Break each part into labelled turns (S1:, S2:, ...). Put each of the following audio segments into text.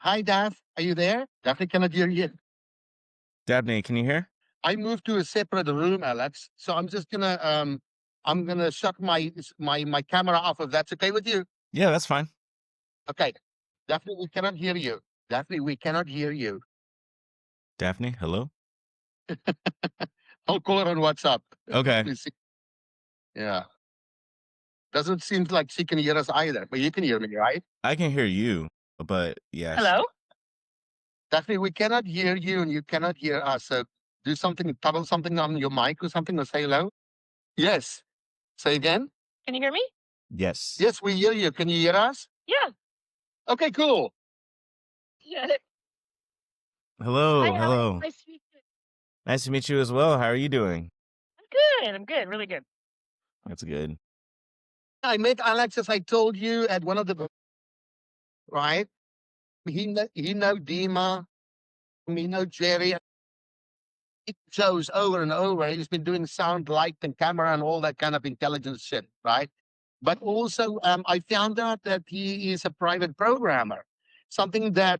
S1: Hi, Daph. Are you there? Daphne cannot hear you.
S2: Dabney, can you hear?
S1: I moved to a separate room, Alex. So I'm gonna shut my camera off if that's okay with you.
S2: Yeah, that's fine.
S1: Okay. Daphne, we cannot hear you. Daphne, we cannot hear you.
S2: Daphne, hello?
S1: I'll call her on WhatsApp.
S2: Okay.
S1: Please see. Yeah. Doesn't seem like she can hear us either, but you can hear me, right?
S2: I can hear you, but yeah,
S3: Hello?
S1: Daphne, we cannot hear you and you cannot hear us. So do something, toggle something on your mic or something or say hello. Yes. Say again.
S3: Can you hear me?
S2: yes.
S1: Yes, we hear you. Can you hear us?
S3: Yeah.
S1: Okay, cool.
S3: Yeah. Hi,
S2: Hello,
S3: Alex.
S2: hello.
S3: Nice to meet you.
S2: Nice to meet you as well. How are you doing?
S3: I'm good. I'm good. Really good.
S2: That's good.
S1: I met Alex, as I told you, at one of the right. He know Dima, he know Jerry. It shows over and over. He's been doing sound, light, and camera, and all that kind of intelligence shit, right? But also, I found out that he is a private programmer, something that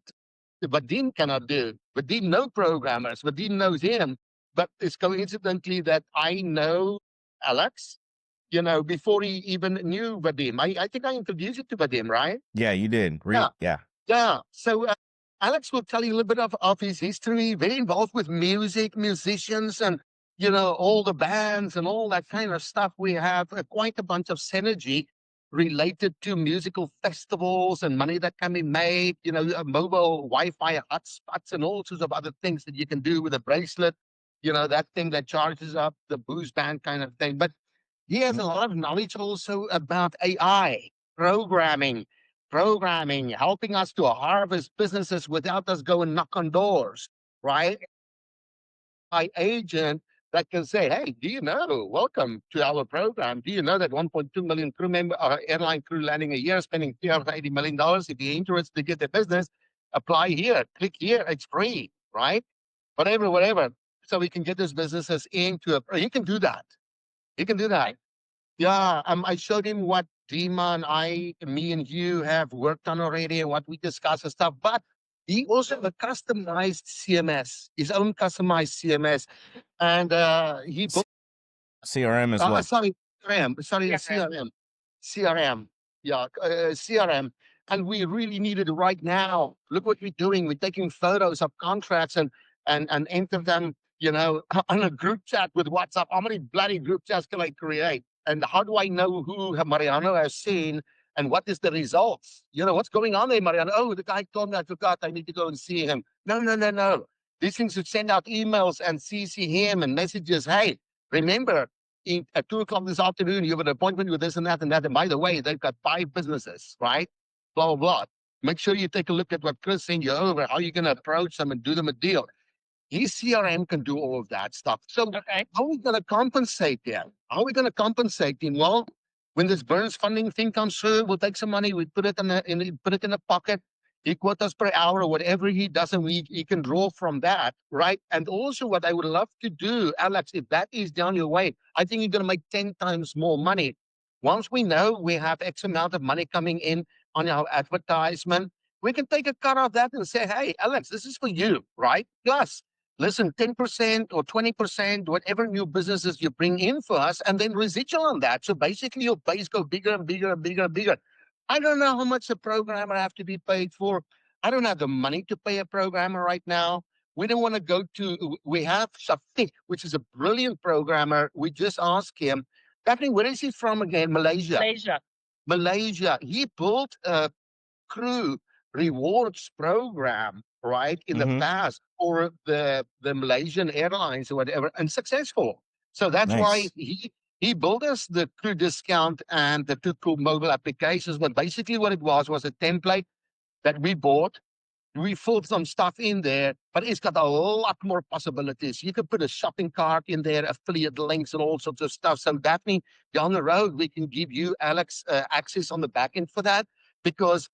S1: Vadim cannot do. Vadim know programmers. Vadim knows him. But it's coincidentally that I know Alex, before he even knew Vadim. I think I introduced you to Vadim, right?
S2: Yeah, you did.
S1: Yeah.
S2: Yeah.
S1: Yeah. So Alex will tell you a little bit of his history, very involved with music, musicians, and all the bands and all that kind of stuff. We have quite a bunch of synergy related to musical festivals and money that can be made, mobile Wi-Fi hotspots and all sorts of other things that you can do with a bracelet, that thing that charges up the booze band kind of thing. But he has a lot of knowledge also about AI, programming, helping us to harvest businesses without us going knock on doors, right? My agent that can say, hey, do you know, welcome to our program. Do you know that 1.2 million crew member, airline crew landing a year, spending $380 million? If you're interested to get the business, apply here, click here, it's free, right? Whatever. So we can get those businesses into you can do that. You can do that. Yeah, I showed him what Dima and me and you have worked on already and what we discussed and stuff. But he also have a customized CMS, his own customized CMS. And he
S2: C-
S1: booked,
S2: CRM is what?
S1: sorry, CRM, sorry,
S3: Yeah.
S1: CRM. Yeah, CRM. And we really need it right now. Look what we're doing. We're taking photos of contracts and enter them, on a group chat with WhatsApp. How many bloody group chats can I create? And how do I know who Mariano has seen and what is the results? What's going on there, Mariano? Oh, the guy told me I forgot. I need to go and see him. No. These things should send out emails and CC him and messages. Hey, remember, at 2 o'clock this afternoon, you have an appointment with this and that and that. And by the way, they've got 5 businesses, right? Blah, blah, blah. Make sure you take a look at what Chris sent you over, how you're going to approach them and do them a deal. His CRM can do all of that stuff. So
S3: Okay.
S1: how are we going to compensate him? How are we going to compensate him? Well, when this Burns funding thing comes through, we'll take some money, we put it put it in a pocket, he quotas per hour or whatever he does, and he can draw from that, right? And also what I would love to do, Alex, if that is down your way, I think you're going to make 10 times more money. Once we know we have X amount of money coming in on our advertisement, we can take a cut of that and say, hey, Alex, this is for you, right? Plus, listen, 10% or 20%, whatever new businesses you bring in for us, and then residual on that. So basically your base go bigger and bigger and bigger and bigger. I don't know how much a programmer have to be paid for. I don't have the money to pay a programmer right now. We don't want to go to, we have Shafiq, which is a brilliant programmer. We just asked him, Daphne, where is he from again? Malaysia.
S3: Malaysia.
S1: Malaysia. He built a crew rewards program, right, in the past for the Malaysian Airlines or whatever, and successful. So that's why
S2: Nice.
S1: he built us the crew discount and the 2 cool mobile applications. But basically what it was a template that we bought. We filled some stuff in there, but it's got a lot more possibilities. You can put a shopping cart in there, affiliate links, and all sorts of stuff. So Daphne, down the road, we can give you, Alex, access on the back end for that because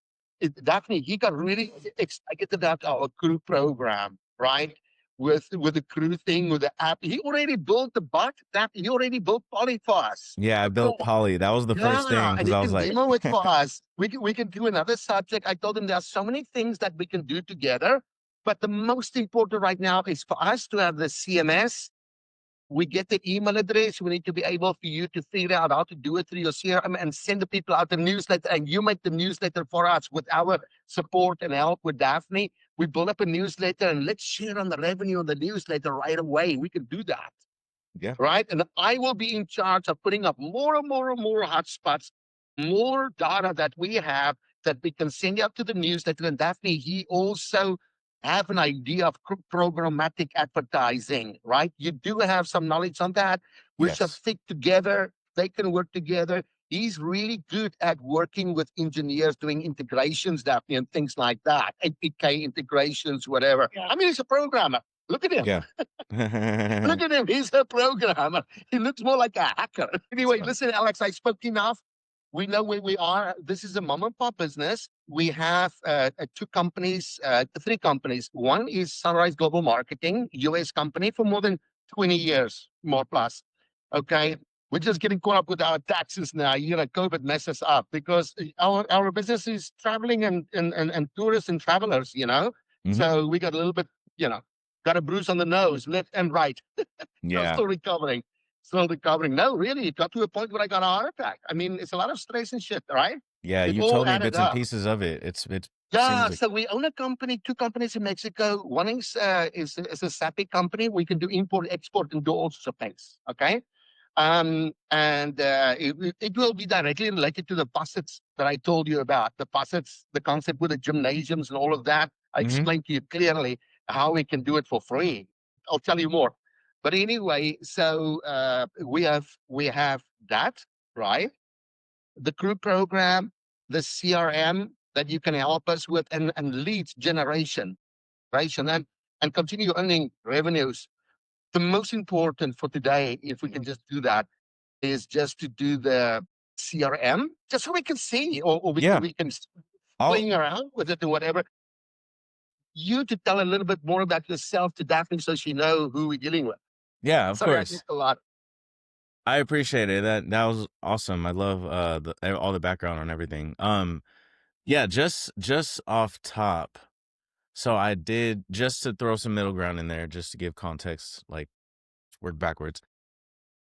S1: Daphne, he got really excited about our crew program, right? with the crew thing, with the app. He already built the bot that he already built Polly for us.
S2: Yeah, I built Polly. That was the first thing
S1: And
S2: because
S1: he
S2: I was
S1: can
S2: like,
S1: demo it for us. We can do another subject. I told him there are so many things that we can do together, but the most important right now is for us to have the CMS. We get the email address. We need to be able for you to figure out how to do it through your CRM and send the people out the newsletter. And you make the newsletter for us with our support and help with Daphne. We build up a newsletter and let's share on the revenue of the newsletter right away. We can do that.
S2: Yeah.
S1: Right. And I will be in charge of putting up more and more and more hotspots, more data that we have that we can send out to the newsletter. And Daphne, he also have an idea of programmatic advertising, right? You do have some knowledge on that. We shall
S2: Yes.
S1: stick together. They can work together. He's really good at working with engineers, doing integrations, Daphne, and things like that. APK integrations, whatever.
S3: Yeah.
S1: I mean, he's a programmer. Look at him.
S2: Yeah.
S1: Look at him. He's a programmer. He looks more like a hacker. Anyway, listen, Alex, I spoke enough. We know where we are. This is a mom and pop business. We have three companies. One is Sunrise Global Marketing, US company for more than 20 years, more plus. Okay. We're just getting caught up with our taxes now. COVID messes us up because our business is traveling and tourists and travelers,
S2: Mhm.
S1: So we got a little bit, got a bruise on the nose, left and right.
S2: Yeah.
S1: Still recovering. No, really, it got to a point where I got a heart attack. I mean, it's a lot of stress and shit, right?
S2: Yeah.
S1: It
S2: You
S1: all
S2: told me
S1: added
S2: bits and
S1: up.
S2: pieces of it. It
S1: Yeah,
S2: seems like,
S1: so we own a company, two companies in Mexico. One is a SAPI company. We can do import, export, and do all sorts of things. Okay. It will be directly related to the facets that I told you about. The facets, the concept with the gymnasiums and all of that. I
S2: Mhm.
S1: explained to you clearly how we can do it for free. I'll tell you more. But anyway, so we have that, right? The crew program, the CRM that you can help us with, and leads generation, right? And continue earning revenues. The most important for today, if we can just do that, is just to do the CRM, just so we can see, or we
S2: Yeah.
S1: can
S2: I'll-
S1: playing around with it or whatever. You to tell a little bit more about yourself to Daphne so she know who we're dealing with.
S2: yeah, of
S1: Sorry, I
S2: course.
S1: talked a lot.
S2: I appreciate it. That was awesome. I love all the background on everything. Yeah, just off top. So I did, just to throw some middle ground in there, just to give context, like work backwards.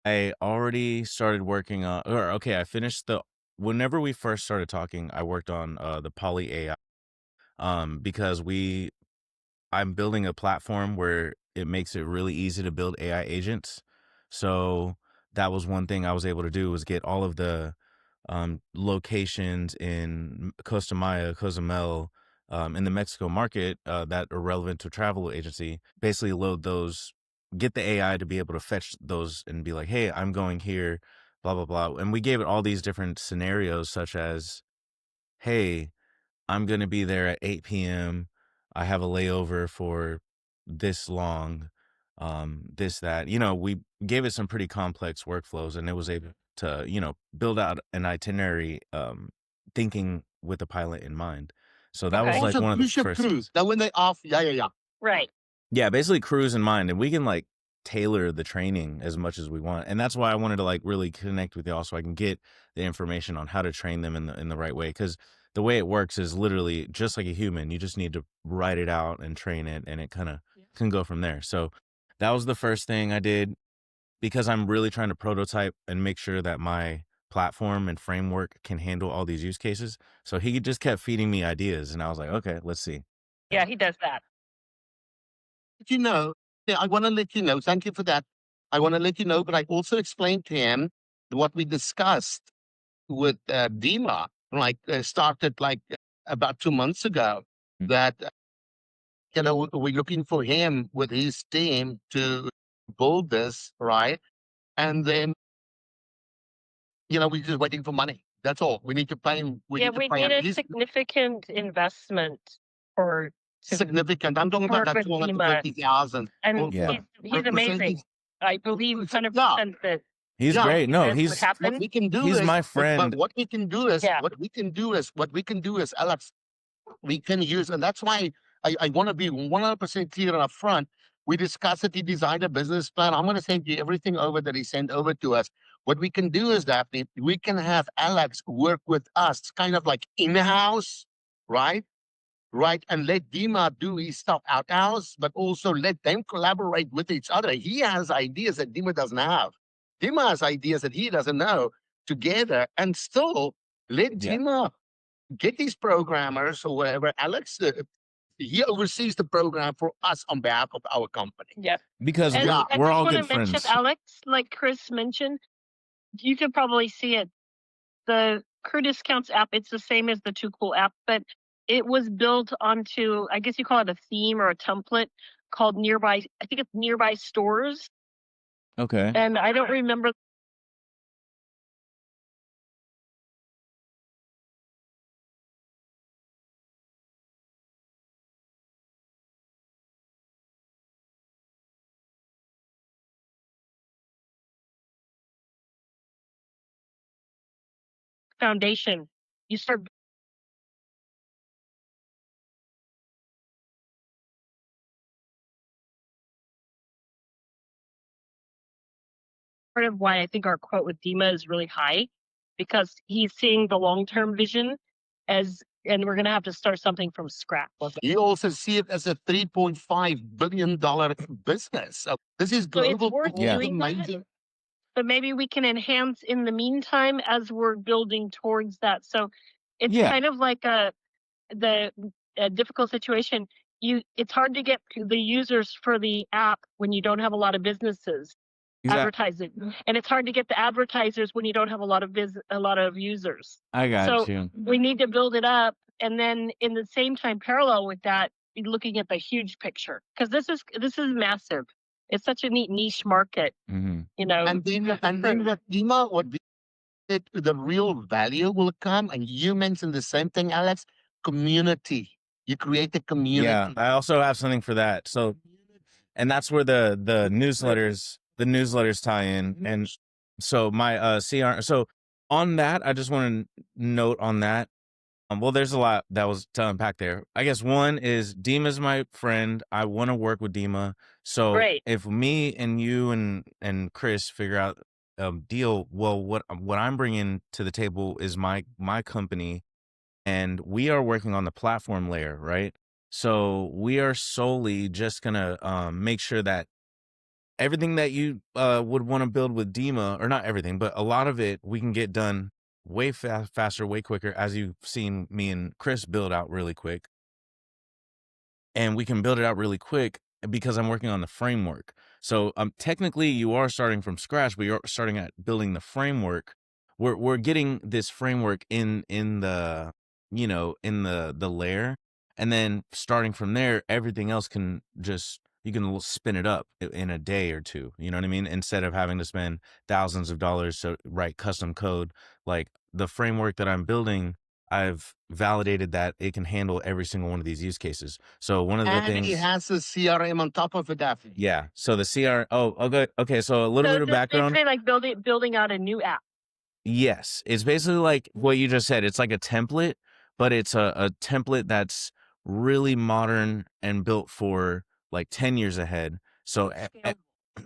S2: I already started working on, I finished whenever we first started talking, I worked on the Poly AI, because I'm building a platform where it makes it really easy to build AI agents. So that was one thing I was able to do, was get all of the locations in Costa Maya, Cozumel, in the Mexico market that are relevant to a travel agency. Basically load those, get the AI to be able to fetch those and be like, hey, I'm going here, blah, blah, blah. And we gave it all these different scenarios, such as, hey, I'm going to be there at 8 p.m. I have a layover for this long, this, that. We gave it some pretty complex workflows, and it was able to, build out an itinerary, thinking with the pilot in mind. So that was
S3: Okay.
S2: like
S1: Also,
S2: one of the
S1: cruise ship
S2: first
S1: crews.
S2: things.
S1: Now when they off, yeah.
S3: Right.
S2: Yeah, basically cruise in mind, and we can like tailor the training as much as we want. And that's why I wanted to like really connect with y'all so I can get the information on how to train them in the right way. Because the way it works is literally just like a human. You just need to write it out and train it, and it kind of can go from there. So that was the first thing I did, because I'm really trying to prototype and make sure that my platform and framework can handle all these use cases. So he just kept feeding me ideas, and I was like, okay, let's see.
S3: Yeah, he does that.
S1: I want to let you know, thank you for that. I want to let you know, but I also explained to him what we discussed with Dima, started about 2 months ago,
S2: Mm.
S1: that, we're looking for him with his team to build this, right? And then, we're just waiting for money. That's all. We need to pay him. We
S3: Yeah,
S1: need to
S3: we
S1: pay
S3: need
S1: him.
S3: a
S1: He's
S3: significant investment to
S1: significant. I'm talking about
S3: work
S1: that
S3: with Dima.
S1: 250,000.
S3: And
S2: Yeah.
S3: he's amazing. I believe 100% that
S2: He's
S1: Yeah.
S2: great. No,
S3: this would
S2: he's
S1: What
S3: happen.
S1: we can do
S2: he's
S1: is,
S2: my
S1: but
S2: friend.
S1: what we can do is,
S3: Yeah.
S1: Alex, we can use, and that's why I want to be 100% clear and upfront. We discuss it. He designed a business plan. I'm going to send you everything over that he sent over to us. What we can do is that we can have Alex work with us, kind of like in-house, right? Right, and let Dima do his stuff out-house, but also let them collaborate with each other. He has ideas that Dima doesn't have. Dima has ideas that he doesn't know together, and still let
S2: Yeah.
S1: Dima get these programmers or whatever. Alex, he oversees the program for us on behalf of our company.
S3: Yeah.
S2: Because
S3: And
S1: Yeah.
S3: I
S2: we're
S3: just
S2: all
S3: want
S2: good
S3: to mention,
S2: friends.
S3: Alex, like Chris mentioned, you can probably see it. The Crew Discounts app, it's the same as the Too Cool app, but it was built onto, I guess you call it a theme or a template called Nearby. I think it's Nearby Stores.
S2: Okay.
S3: And I don't remember foundation. You start part of why I think our quote with Dima is really high, because he's seeing the long-term vision and we're going to have to start something from scratch.
S1: You also see it as a $3.5 billion business. So this is
S3: So it's
S1: global.
S3: worth
S2: Yeah.
S3: doing that, but maybe we can enhance in the meantime as we're building towards that. So it's
S2: Yeah.
S3: kind of like a difficult situation. It's hard to get the users for the app when you don't have a lot of businesses advertising, and it's hard to get the advertisers when you don't have a lot of users.
S2: I got
S3: So
S2: you.
S3: we need to build it up, and then in the same time, parallel with that, be looking at the huge picture, because this is massive. It's such a neat niche market,
S2: hmm
S3: you know.
S1: And then that Dima, what we said, the real value will come. And you mentioned the same thing, Alex. Community. You create a community.
S2: Yeah. I also have something for that. So, and that's where the newsletters tie in. And so my CR. So on that, I just want to note on that. Well, there's a lot that was to unpack there. I guess one is Dima's my friend. I want to work with Dima. So
S3: Great.
S2: if me and you and Chris figure out a deal, well, what I'm bringing to the table is my company, and we are working on the platform layer, right? So we are solely just gonna make sure that everything that you would want to build with Dima, or not everything, but a lot of it, we can get done way faster, way quicker, as you've seen me and Chris build out really quick. And we can build it out really quick because I'm working on the framework. So technically you are starting from scratch, but you're starting at building the framework. We're getting this framework in the, you know, in the layer, and then starting from there, everything else can just, you can spin it up in a day or two. You know what I mean? Instead of having to spend thousands of dollars to write custom code. Like the framework that I'm building, I've validated that it can handle every single one of these use cases. So one of the
S1: And
S2: things,
S1: he has a CRM on top of it, Daphne.
S2: yeah. So the CR, okay. So a little bit of
S3: So
S2: background.
S3: basically like building out a new app.
S2: Yes, it's basically like what you just said. It's like a template, but it's a template that's really modern and built for like 10 years ahead. So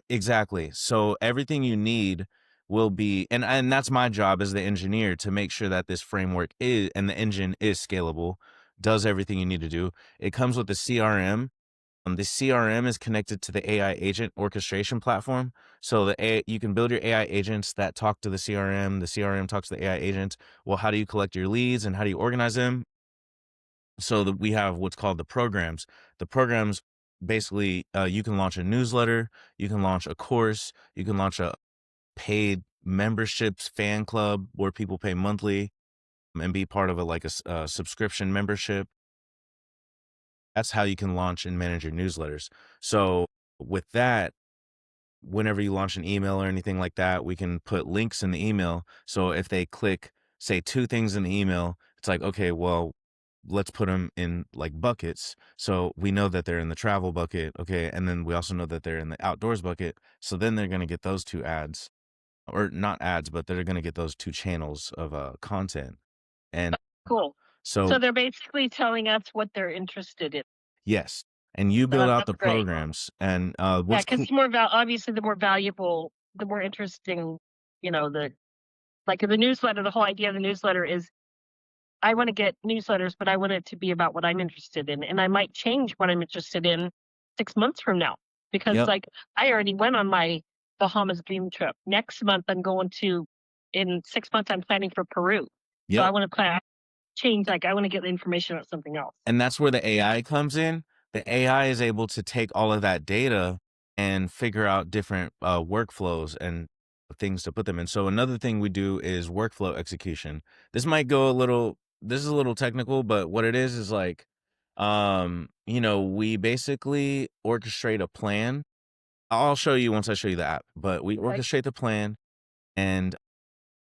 S2: exactly. So everything you need will be, and that's my job as the engineer, to make sure that this framework is, and the engine is scalable, does everything you need to do. It comes with the CRM. The CRM is connected to the AI agent orchestration platform. So you can build your AI agents that talk to the CRM. The CRM talks to the AI agents. Well, how do you collect your leads and how do you organize them? So that we have what's called the programs. The programs, basically, you can launch a newsletter, you can launch a course, you can launch a paid memberships fan club where people pay monthly and be part of a subscription membership. That's how you can launch and manage your newsletters. So with that, whenever you launch an email or anything like that, we can put links in the email. So if they click, say, 2 things in the email, it's like, okay, well, let's put them in like buckets. So we know that they're in the travel bucket. Okay. And then we also know that they're in the outdoors bucket. So then they're going to get those 2 ads, or not ads, but they're going to get those 2 channels of content. And
S3: Cool.
S2: so
S3: So they're basically telling us what they're interested in.
S2: yes. and you build out
S3: That's
S2: the
S3: great.
S2: programs. And
S3: Yeah,
S2: what's
S3: because
S2: cool,
S3: obviously, the more valuable, the more interesting, the like the newsletter. The whole idea of the newsletter is I want to get newsletters, but I want it to be about what I'm interested in, and I might change what I'm interested in 6 months from now because,
S2: yep,
S3: like, I already went on my Bahamas dream trip. Next month, I'm going to. In 6 months, I'm planning for Peru, so I
S2: yep.
S3: want to plan change. Like, I want to get the information about something else.
S2: And that's where the AI comes in. The AI is able to take all of that data and figure out different workflows and things to put them in. So another thing we do is workflow execution. This is a little technical, but what it is like, we basically orchestrate a plan. I'll show you once I show you the app, but we
S3: Okay.
S2: orchestrate the plan and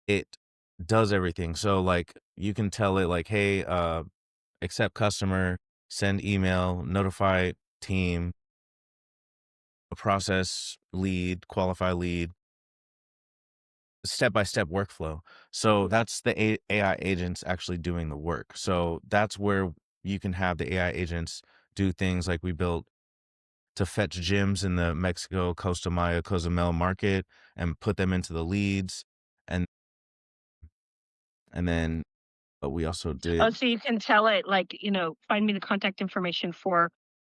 S2: it does everything. So like you can tell it like, hey, accept customer, send email, notify team, process lead, qualify lead, step-by-step workflow. So that's the AI agents actually doing the work. So that's where you can have the AI agents do things like we built to fetch gyms in the Mexico Costa Maya Cozumel market and put them into the leads. And and then we also
S3: Oh,
S2: did
S3: so you can tell it, like, find me the contact information for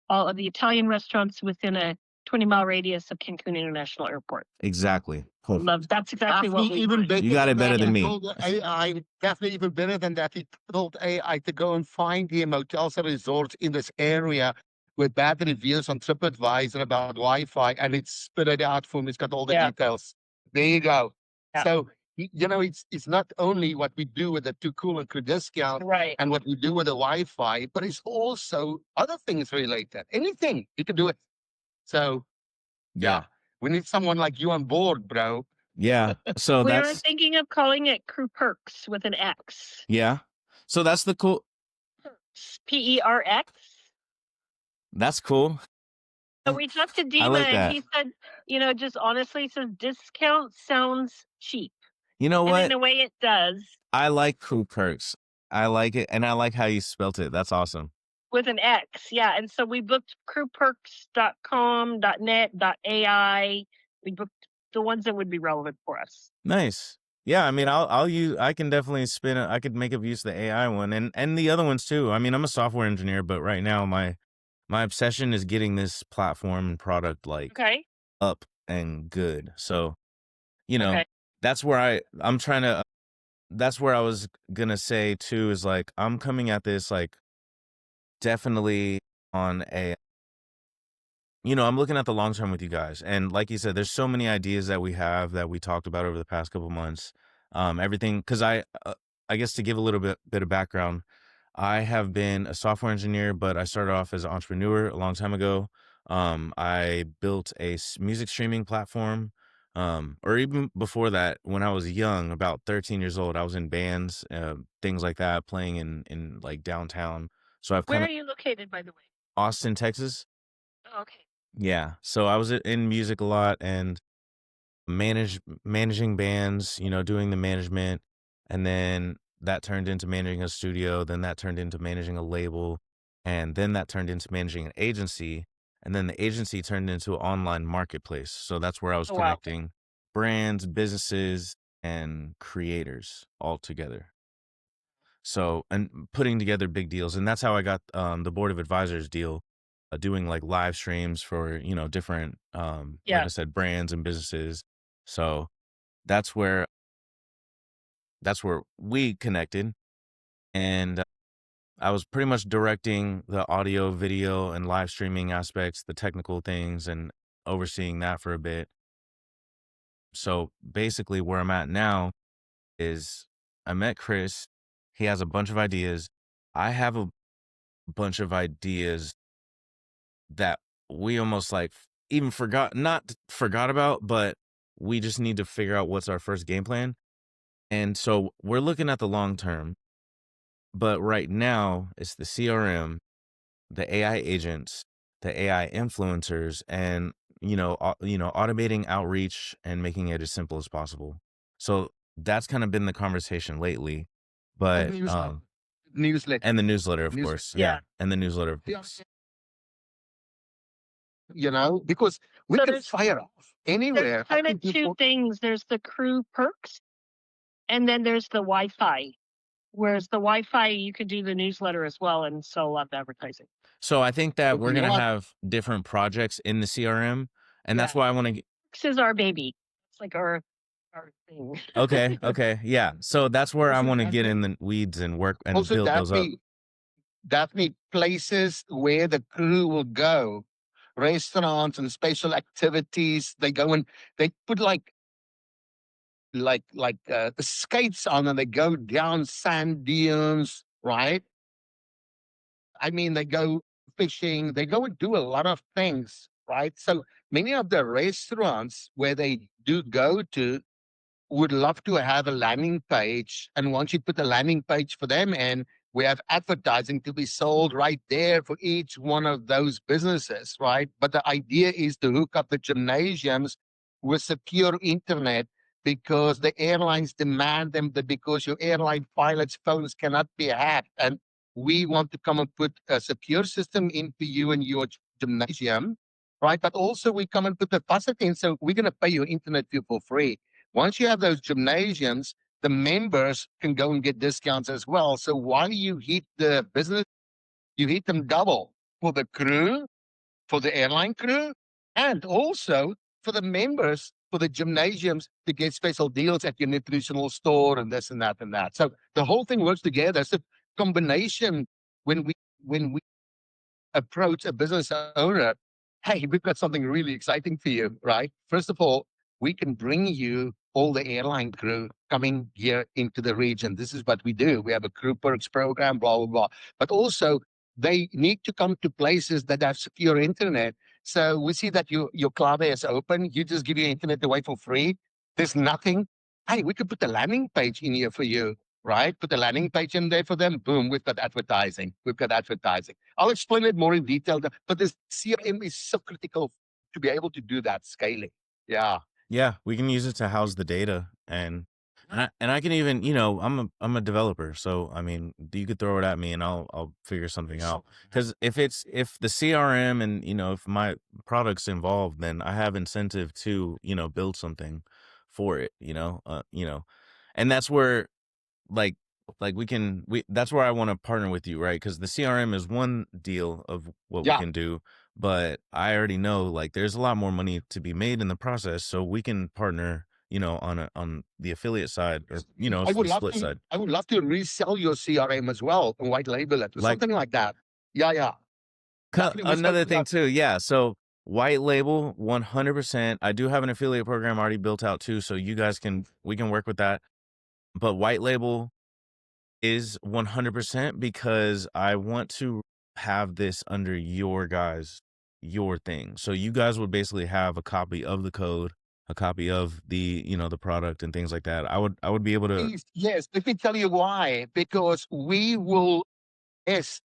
S3: all of the Italian restaurants within a 20-mile radius of Cancun International Airport.
S2: exactly. Perfect.
S3: That's exactly what
S1: Definitely
S3: we
S1: even
S3: want.
S1: better
S2: You got it
S1: than
S2: better
S1: that.
S2: than
S1: He
S2: me.
S1: told the AI, definitely even better than that. He told AI to go and find him hotels and resorts in this area with bad reviews on TripAdvisor about Wi-Fi, and it spit it out for him. It's got all the
S3: Yeah.
S1: details. There you go.
S3: Yeah.
S1: So it's not only what we do with the Too Cool and Crew discount
S3: Right.
S1: and what we do with the Wi-Fi, but it's also other things related. Anything you can do it. So
S2: Yeah.
S1: we need someone like you on board, bro.
S2: Yeah. So
S3: We are
S2: that's
S3: thinking of calling it Crew Perks with an X.
S2: yeah. So that's the cool.
S3: PERX.
S2: That's cool.
S3: So we talked to
S2: I
S3: Dima
S2: like
S3: and
S2: that.
S3: he said, just honestly says discount sounds cheap.
S2: You know
S3: And in
S2: what?
S3: a way it does
S2: I like Crew Perks. I like it, and I like how you spelt it. That's awesome.
S3: with an X. Yeah. And so we booked crewperks.com, .net, .ai. We booked the ones that would be relevant for us.
S2: Nice. Yeah, I mean, I'll use. I can definitely spin it. I could make of use of the AI one and the other ones too. I mean, I'm a software engineer, but right now my obsession is getting this platform and product like
S3: Okay.
S2: up and good. So you know,
S3: Okay.
S2: that's where I'm trying to. That's where I was gonna say too is like I'm coming at this like definitely on a I'm looking at the long term with you guys. And like you said, there's so many ideas that we have that we talked about over the past couple months. Everything because I guess to give a little bit of background, I have been a software engineer, but I started off as an entrepreneur a long time ago. I built a music streaming platform. Or even before that, when I was young, about 13 years old, I was in bands, things like that, playing in like downtown. So I've
S3: Where
S2: kind
S3: are
S2: of
S3: you located, by the way?
S2: Austin, Texas.
S3: Oh, okay.
S2: Yeah. So I was in music a lot and managing bands, doing the management, and then that turned into managing a studio, then that turned into managing a label, and then that turned into managing an agency, and then the agency turned into an online marketplace. So that's where I was
S3: Oh, wow.
S2: connecting brands, businesses, and creators all together. So, and putting together big deals. And that's how I got the board of advisors deal, doing like live streams for, different, like
S3: Yeah.
S2: I said, brands and businesses. So that's where, we connected. And I was pretty much directing the audio, video, and live streaming aspects, the technical things, and overseeing that for a bit. So basically, where I'm at now is I met Chris. He has a bunch of ideas. I have a bunch of ideas that we almost like even not forgot about, but we just need to figure out what's our first game plan. And so we're looking at the long term, but right now it's the CRM, the AI agents, the AI influencers, and automating outreach and making it as simple as possible. So that's kind of been the conversation lately. But
S1: Newsletter.
S2: and the newsletter, of
S1: News-
S2: course.
S3: Yeah.
S2: Yeah. And the newsletter, of
S1: Yeah.
S2: course.
S1: because we
S3: So
S1: can
S3: there's
S1: fire off
S3: there's
S1: anywhere.
S3: kind of two things. There's the crew perks, and then there's the Wi-Fi. Whereas the Wi-Fi, you could do the newsletter as well and sell a lot of advertising.
S2: So I think that we're
S1: You know
S2: gonna
S1: what?
S2: have different projects in the CRM, and that's
S3: Yeah,
S2: why I want to.
S3: this is our baby. It's like our thing.
S2: Okay, yeah. So that's where I
S1: Also,
S2: want to get
S1: Daphne,
S2: in the weeds and work and
S1: also
S2: build those up.
S1: Daphne, places where the crew will go, restaurants and special activities. They go and they put the skates on and they go down sand dunes, right? I mean, they go fishing, they go and do a lot of things, right? So many of the restaurants where they do go to would love to have a landing page. And once you put a landing page for them, and we have advertising to be sold right there for each one of those businesses, right? But the idea is to hook up the gymnasiums with secure internet because the airlines demand them because your airline pilots' phones cannot be hacked. And we want to come and put a secure system in for you and your gymnasium, right? But also we come and put the facility in. So we're going to pay your internet bill for free. Once you have those gymnasiums, the members can go and get discounts as well. So while you hit the business, you hit them double for the crew, for the airline crew, and also for the members for the gymnasiums to get special deals at your nutritional store and this and that and that. So the whole thing works together. It's a combination when we approach a business owner, hey, we've got something really exciting for you, right? First of all, we can bring you all the airline crew coming here into the region. This is what we do. We have a crew perks program, blah, blah, blah. But also, they need to come to places that have secure internet. So we see that your club is open. You just give your internet away for free. There's nothing. Hey, we could put the landing page in here for you, right? Put the landing page in there for them. Boom, we've got advertising. We've got advertising. I'll explain it more in detail, but this CRM is so critical to be able to do that scaling. Yeah.
S2: Yeah, we can use it to house the data, and I can even, I'm a developer, so I mean, you could throw it at me and I'll figure something out. Because if the CRM and if my product's involved, then I have incentive to build something for it, and that's where like that's where I want to partner with you, right? Because the CRM is one deal of what we
S1: Yeah.
S2: can do, but I already know like there's a lot more money to be made in the process, so we can partner, on the affiliate side, or
S1: I would
S2: the
S1: love
S2: split
S1: to.
S2: side.
S1: I would love to resell your CRM as well and white label it or
S2: Like
S1: something like that. Yeah, yeah. Definitely, we spoke
S2: another thing
S1: about.
S2: too, yeah. So white label, 100%. I do have an affiliate program already built out too, so we can work with that. But white label is 100% because I want to have this under your thing. So you guys would basically have a copy of the code, a copy of the product and things like that. I would be able to.
S1: Yes, let me tell you why. Because we will invest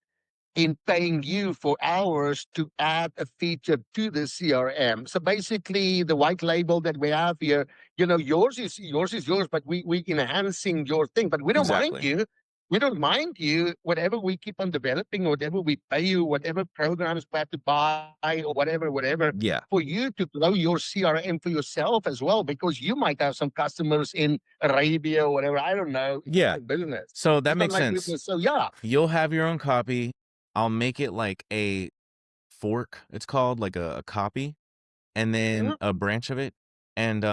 S1: in paying you for hours to add a feature to the CRM. So basically, the white label that we have here, yours is yours, but we enhancing your thing. But we don't mind
S2: Exactly.
S1: you. We don't mind you. Whatever we keep on developing, whatever we pay you, whatever programs we have to buy, or whatever,
S2: Yeah.
S1: for you to grow your CRM for yourself as well, because you might have some customers in Arabia or whatever. I don't know. It's
S2: Yeah.
S1: like business.
S2: So that
S1: It's not
S2: makes
S1: like
S2: sense.
S1: business. So yeah.
S2: You'll have your own copy. I'll make it like a fork, it's called, like a copy, and then
S1: Mhm.
S2: a branch of it. And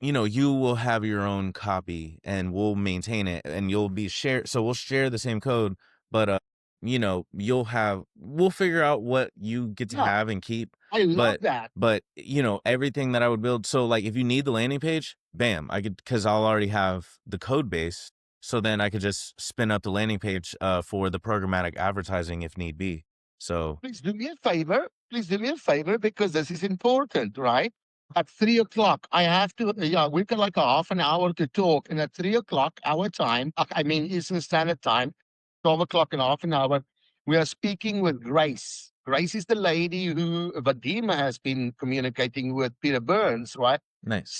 S2: you will have your own copy and we'll maintain it and you'll be shared. So we'll share the same code, but we'll figure out what you get to
S1: Yeah.
S2: have and keep.
S1: I love
S2: But
S1: that.
S2: everything that I would build. So like if you need the landing page, bam, because I'll already have the code base. So then I could just spin up the landing page for the programmatic advertising if need be. So
S1: Please do me a favor. Please do me a favor because this is important, right? At 3 o'clock, I have to, yeah, we've got like a half an hour to talk. And at 3 o'clock, our time, I mean, Eastern Standard Time, 12 o'clock and half an hour, we are speaking with Grace. Grace is the lady who Vadima has been communicating with Peter Burns, right?
S2: nice.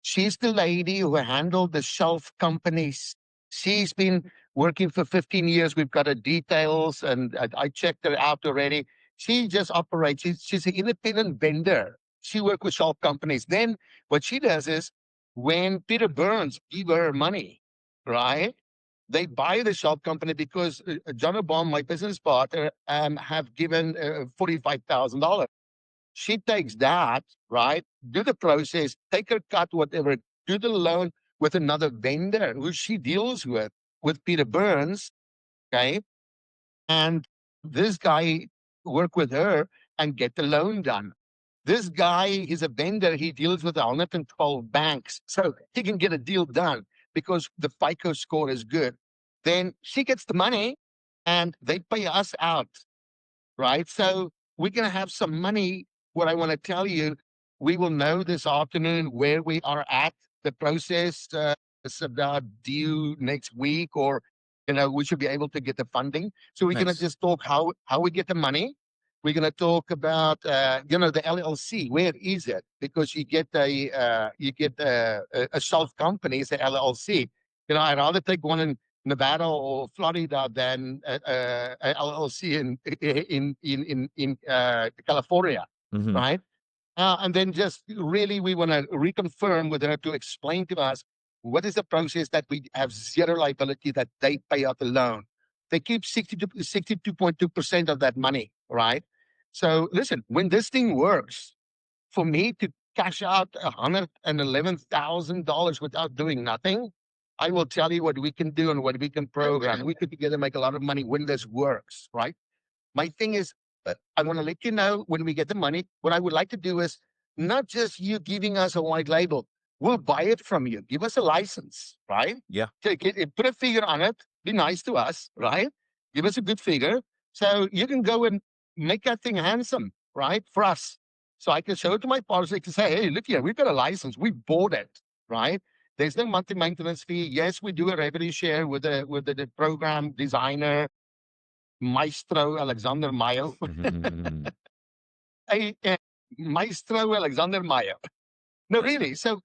S1: She's the lady who handled the shelf companies. She's been working for 15 years. We've got her details and I checked her out already. She just operates. She's an independent vendor. She works with shelf companies. Then what she does is when Peter Burns give her money, right? They buy the shelf company because John Obama, my business partner, have given $45,000. She takes that, right? Do the process, take her cut, whatever, do the loan with another vendor who she deals with Peter Burns, okay? And this guy work with her and get the loan done. This guy is a vendor. He deals with 112 banks. So he can get a deal done because the FICO score is good. Then she gets the money and they pay us out, right? So we're going to have some money. What I want to tell you, we will know this afternoon where we are at. The process is about due next week, or we should be able to get the funding. So we're going to
S2: Nice.
S1: just talk how we get the money. We're going to talk about the LLC. Where is it? Because you get a shelf company, it's a LLC. I'd rather take one in Nevada or Florida than a LLC in California,
S2: Mhm.
S1: right? And then just really, we want to reconfirm with her to explain to us what is the process that we have zero liability, that they pay out the loan. They keep 62.2% of that money, right? So listen, when this thing works, for me to cash out $111,000 without doing nothing, I will tell you what we can do and what we can program. We could together make a lot of money when this works, right? My thing is, I want to let you know when we get the money. What I would like to do is not just you giving us a white label. We'll buy it from you. Give us a license, right?
S2: Yeah.
S1: Take it, put a figure on it. Be nice to us, right? Give us a good figure so you can go and make that thing handsome, right? For us. So I can show it to my partners. They can say, hey, look here, we've got a license. We bought it, right? There's no monthly maintenance fee. Yes, we do a revenue share with the program designer, Maestro Alexander Mayo.
S2: Mhm.
S1: Maestro Alexander Mayo. No, really. So,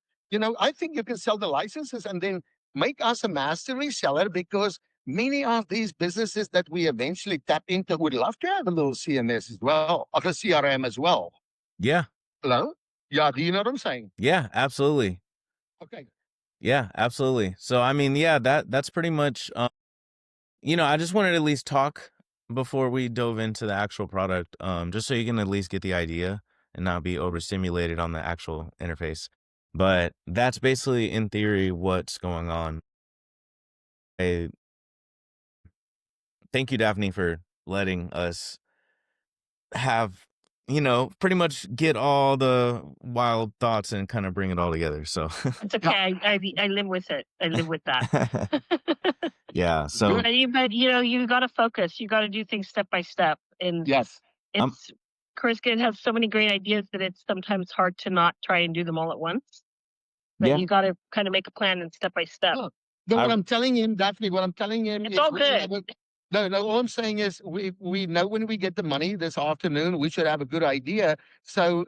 S1: I think you can sell the licenses and then make us a master reseller, because many of these businesses that we eventually tap into would love to have a little CMS as well, or a CRM as well.
S2: Yeah.
S1: Hello? Yeah, do you know what I'm saying?
S2: Yeah, absolutely.
S1: Okay.
S2: Yeah, absolutely. So I mean, yeah, that's pretty much I just wanted to at least talk before we dove into the actual product, just so you can at least get the idea and not be overstimulated on the actual interface. But that's basically in theory what's going on. I thank you, Daphne, for letting us have, pretty much get all the wild thoughts and kind of bring it all together. So
S3: It's okay. I live with it. I live with that.
S2: yeah, so
S3: But you got to focus. You got to do things step by step. And
S1: Yes.
S2: I'm
S3: it's Chris has so many great ideas that it's sometimes hard to not try and do them all at once. But
S2: yeah,
S3: you got to kind of make a plan and step by step.
S1: No, no, what
S2: I
S1: I'm telling him, Daphne, what I'm telling him
S3: It's
S1: is
S3: all
S1: we should
S3: good.
S1: have no, all I'm saying is we know when we get the money this afternoon, we should have a good idea. So,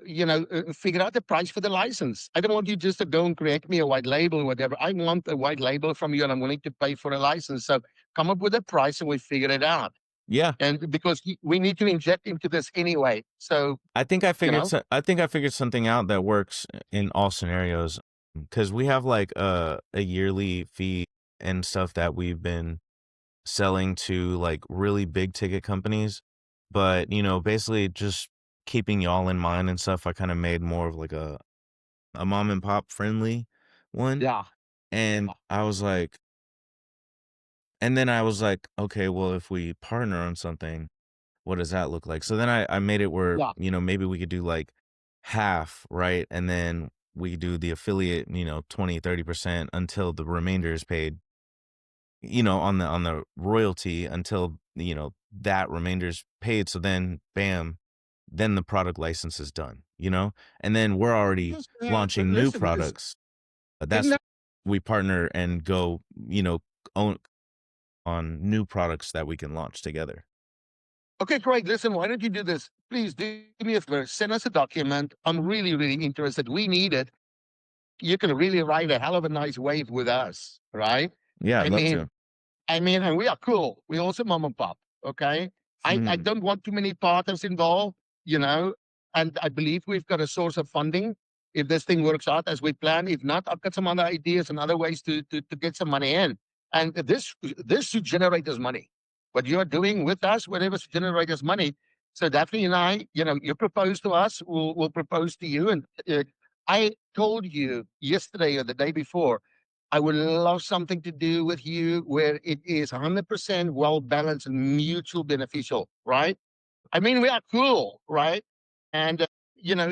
S1: figure out the price for the license. I don't want you just to go and create me a white label or whatever. I want a white label from you and I'm willing to pay for a license. So come up with a price and we figure it out.
S2: yeah,
S1: And because we need to inject into this anyway. So,
S2: I think I
S1: you
S2: figured
S1: know,
S2: I think I figured something out that works in all scenarios, because we have like a yearly fee and stuff that we've been selling to like really big ticket companies, but basically just keeping y'all in mind and stuff. I kind of made more of like a mom and pop friendly one,
S1: yeah.
S2: and I was like, okay, well, if we partner on something, what does that look like? So then I made it where,
S1: Yeah.
S2: maybe we could do like half, right? And then we do the affiliate, 20, 30% until the remainder is paid, on the royalty until, that remainder is paid. So then bam, then the product license is done, and then we're already
S1: Just,
S2: launching new
S1: listen,
S2: products.
S1: isn't
S2: That's
S1: that
S2: we partner and go, own on new products that we can launch together.
S1: okay, Craig? Listen, why don't you do this? Please do me a favor. Send us a document. I'm really, really interested. We need it. You can really ride a hell of a nice wave with us, right?
S2: Yeah, I'd
S1: I
S2: love
S1: mean,
S2: to.
S1: and we are cool. We also mom and pop. Okay. I don't want too many partners involved, you know, and I believe we've got a source of funding if this thing works out as we plan. If not, I've got some other ideas and other ways to get some money in. And this should generate us money. What you are doing with us, whatever should generate us money. So Daphne and I, you know, you propose to us, we'll propose to you. And I told you yesterday or the day before, I would love something to do with you where it is 100% well balanced and mutual beneficial, right? I mean, we are cool, right? And you know,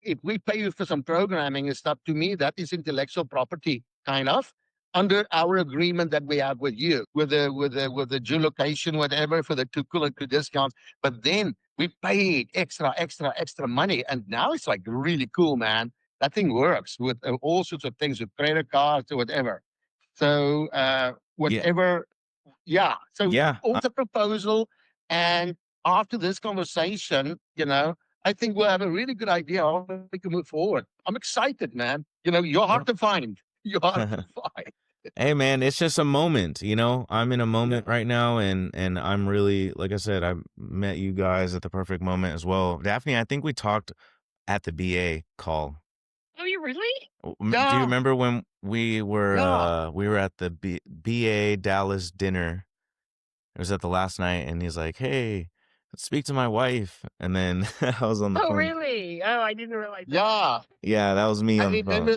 S1: if we pay you for some programming and stuff, to me, that is intellectual property, kind of, under our agreement that we have with you, with the geolocation, whatever, for the two cool and two discounts. But then we paid extra money, and now it's like really cool, man. That thing works with all sorts of things, with credit cards or whatever. So
S2: Yeah.
S1: whatever, yeah. So
S2: Yeah.
S1: all the proposal, and after this conversation, you know, I think we'll have a really good idea how we can move forward. I'm excited, man. You know, you're hard to find. You're hard to find.
S2: Hey man, it's just a moment, you know. I'm in a moment right now, and I'm really, like I said, I met you guys at the perfect moment as well. Daphne, I think we talked at the BA call.
S3: Oh, you really?
S2: Do you
S1: Yeah,
S2: remember when we were
S1: yeah.
S2: at the BA Dallas dinner? It was at the last night, and he's like, "Hey, speak to my wife," and then I was on the
S3: Oh,
S2: phone.
S3: really? Oh, I didn't realize that.
S1: Yeah.
S2: Yeah, that was me
S1: I
S2: on the phone.
S1: remember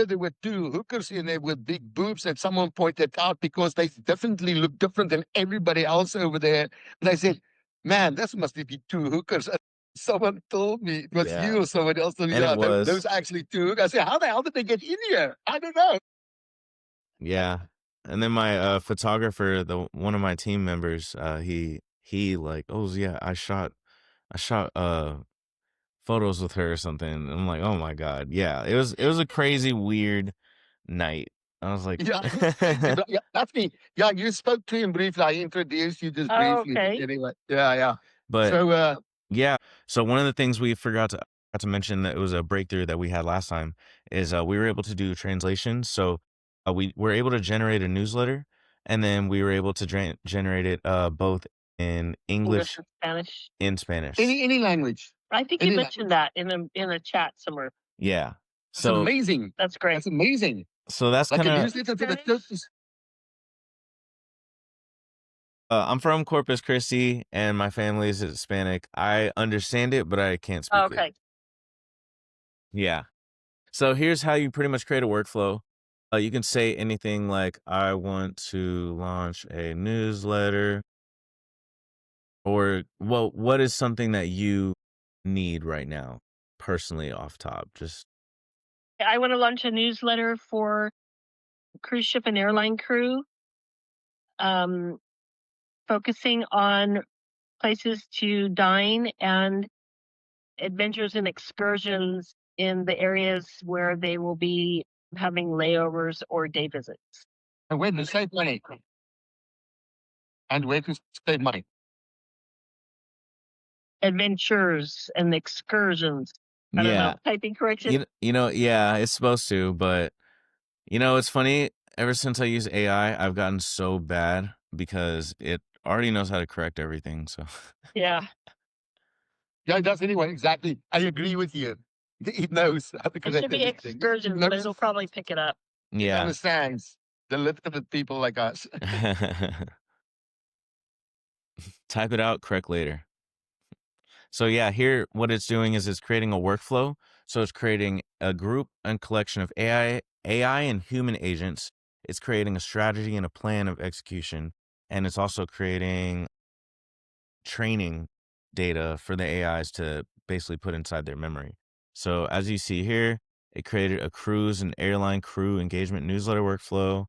S1: there were two hookers in there with big boobs that someone pointed out because they definitely look different than everybody else over there. And I said, man, this must be two hookers. And someone told me it was
S2: Yeah,
S1: you or someone else told me,
S2: and it
S1: yeah,
S2: was.
S1: those are actually two hookers. I said, how the hell did they get in here? I don't know.
S2: Yeah. And then my photographer, one of my team members, he like, "Oh yeah, I shot photos with her or something." And I'm like, "Oh my God." Yeah, it was a crazy weird night. I was like,
S1: Yeah, yeah, that's me. Yeah, you spoke to him briefly. I introduced you just
S3: Oh,
S1: briefly. But
S3: okay.
S1: anyway, yeah.
S2: but
S1: So,
S2: yeah. So one of the things we forgot to mention that it was a breakthrough that we had last time is we were able to do translations. So we were able to generate a newsletter, and then we were able to generate it both in
S3: English
S2: English
S3: and Spanish.
S2: and Spanish.
S1: any language,
S3: I think you
S1: any
S3: mentioned
S1: language.
S3: that in a chat somewhere.
S2: Yeah.
S1: That's
S2: So
S1: amazing.
S3: That's great.
S1: That's amazing.
S2: that's
S1: Like
S2: kind
S1: a
S2: of.
S1: newsletter for the
S3: Spanish?
S1: churches.
S2: I'm from Corpus Christi, and my family is Hispanic. I understand it, but I can't
S3: Oh,
S2: speak it.
S3: okay.
S2: Yeah. So here's how you pretty much create a workflow. You can say anything like, "I want to launch a newsletter," or what is something that you need right now, personally, off top? Just
S3: I want to launch a newsletter for cruise ship and airline crew, um, focusing on places to dine and adventures and excursions in the areas where they will be having layovers or day visits.
S1: And where to save money. And where to save money.
S3: Adventures and excursions. I don't know.
S2: yeah,
S3: Typing correction.
S2: yeah, it's supposed to, but it's funny. Ever since I use AI, I've gotten so bad because it already knows how to correct everything. So
S3: Yeah.
S1: Yeah, it does anyway. Exactly. I agree with you. It knows how to
S3: It
S1: correct
S3: should be
S1: everything.
S3: excursions, but it'll probably pick it up.
S1: It
S2: yeah.
S1: understands the limited people like us.
S2: Type it out, correct later. So yeah, here what it's doing is it's creating a workflow. So it's creating a group and collection of AI and human agents. It's creating a strategy and a plan of execution, and it's also creating training data for the AIs to basically put inside their memory. So as you see here, it created a cruise and airline crew engagement newsletter workflow.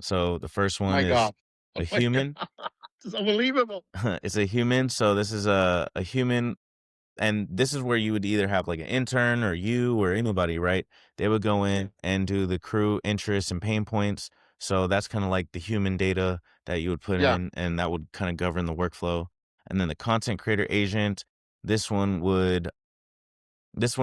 S2: So the first one
S1: My
S2: is
S1: God.
S2: a human.
S1: It's unbelievable.
S2: It's a human. So this is a human, and this is where you would either have like an intern or you or anybody, right? They would go in and do the crew interests and pain points. So that's kind of like the human data that you would put
S1: Yeah.
S2: in, and that would kind of govern the workflow. And then the content creator agent, this one